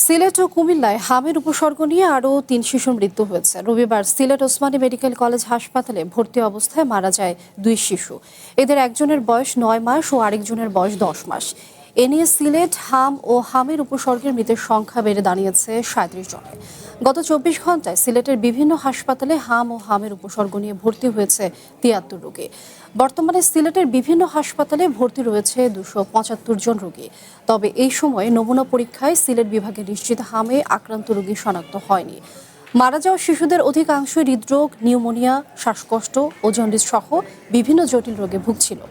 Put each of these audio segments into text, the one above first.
সিলেট ও কুমিল্লায় হামের উপসর্গ নিয়ে আরও ৩ শিশুর মৃত্যু হয়েছে। রবিবার সিলেট ওসমানী মেডিকেল কলেজ হাসপাতালে ভর্তি অবস্থায় মারা যায় ২ শিশু। এদের একজনের বয়স ৯ মাস ও আরেকজনের বয়স ১০ মাস। এ নিয়ে সিলেট হাম ও হামের উপসর্গের মৃতের সংখ্যা বেড়ে দাঁড়িয়েছে ৩৭ জনে। গত ২৪ ঘন্টায় সিলেটের বিভিন্ন হাসপাতালে হাম ও হামের উপসর্গ নিয়ে ভর্তি হয়েছে ৭৩ রোগী। বর্তমানে সিলেটের বিভিন্ন হাসপাতালে ভর্তি রয়েছে ২৭৫ জন রোগী। তবে এই সময়ে নমুনা পরীক্ষায় সিলেট বিভাগে নিশ্চিত হামে আক্রান্ত রোগী শনাক্ত হয়নি। মারা যাওয়া শিশুদের অধিকাংশই হৃদরোগ, নিউমোনিয়া, শ্বাসকষ্ট ও জন্ডিস সহ বিভিন্ন জটিল রোগে ভুগছিল।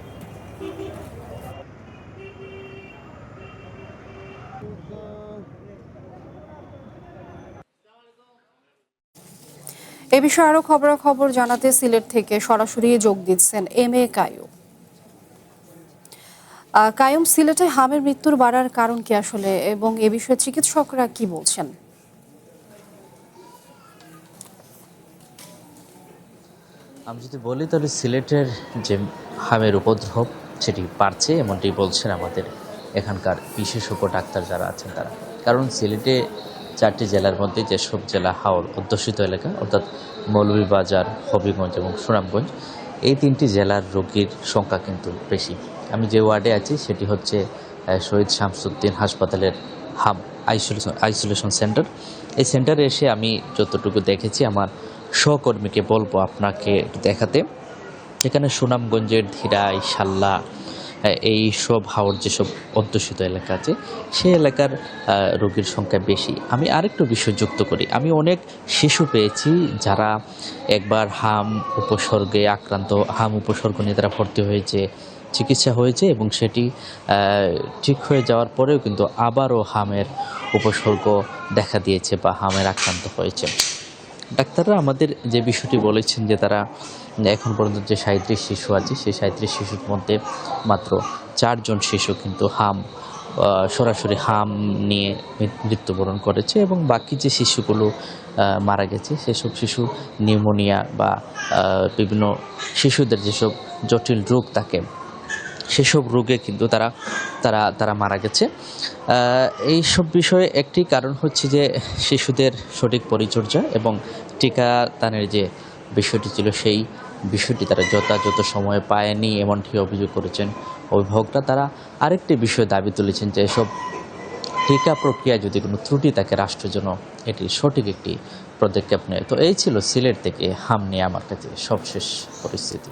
এ বিষয়ে আরো খবরাখবর জানাতে সিলেট থেকে সরাসরি যোগ দিচ্ছেন MA কায়ুম। কায়ুম, সিলেটে হামের মৃত্যুর বাড়ার কারণ কি আসলে, এবং এ বিষয়ে চিকিৎসকরা কি বলছেন? আমি যদি বলি তাহলে সিলেটের যে হামের উপদ্রব সেটি বাড়ছে, এমনটি বলছেন আমাদের এখানকার বিশেষজ্ঞ ডাক্তার যারা আছেন তারা। কারণ সিলেটে 4টি জেলার মধ্যে যেসব জেলা হাওর অধ্যুষিত এলাকা অর্থাৎ মৌলভীবাজার, হবিগঞ্জ এবং সুনামগঞ্জ, এই 3টি জেলার রোগীর সংখ্যা কিন্তু বেশি। আমি যে ওয়ার্ডে আছি সেটি হচ্ছে শহীদ শামসুদ্দিন হাসপাতালের হাব আইসোলেশন সেন্টার। এই সেন্টারে এসে আমি যতটুকু দেখেছি, আমার সহকর্মীকে বলবো আপনাকে একটু দেখাতে। এখানে সুনামগঞ্জের ধীরাই, শাল্লা, এই সব হাওর যেসব অধ্যুষিত এলাকা আছে সেই এলাকার রোগীর সংখ্যা বেশি। আমি আরেকটু বিষয় যুক্ত করি, আমি অনেক শিশু পেয়েছি যারা একবার হাম উপসর্গ নিয়ে তারা ভর্তি হয়েছে, চিকিৎসা হয়েছে এবং সেটি ঠিক হয়ে যাওয়ার পরেও কিন্তু আবারও হামের উপসর্গ দেখা দিয়েছে বা হামের আক্রান্ত হয়েছে। ডাক্তাররা আমাদের যে বিষয়টি বলেছেন যে তারা এখন পর্যন্ত যে 37 শিশু আছে সেই 37 শিশুর মধ্যে মাত্র 4 জন শিশু কিন্তু সরাসরি হাম নিয়ে মৃত্যুবরণ করেছে এবং বাকি যে শিশুগুলো মারা গেছে সেসব শিশু নিউমোনিয়া বা বিভিন্ন শিশুদের যেসব জটিল রোগ থাকে সেসব রোগে কিন্তু তারা মারা গেছে। এইসব বিষয়ে একটি কারণ হচ্ছে যে শিশুদের সঠিক পরিচর্যা এবং টিকাদানের যে বিষয়টি ছিল সেই বিষয়টি তারা যথাযথ সময়ে পায়নি, এমনটি অভিযোগ করেছেন অভিভাবকরা। তারা আরেকটি বিষয় দাবি তুলেছেন যে এসব টিকা প্রক্রিয়ায় যদি কোনো ত্রুটি থাকে রাষ্ট্রের জন্য এটি সঠিক একটি পদক্ষেপ নেয়। তো এই ছিল সিলেট থেকে হাম নিয়ে আমার কাছে সবশেষ পরিস্থিতি।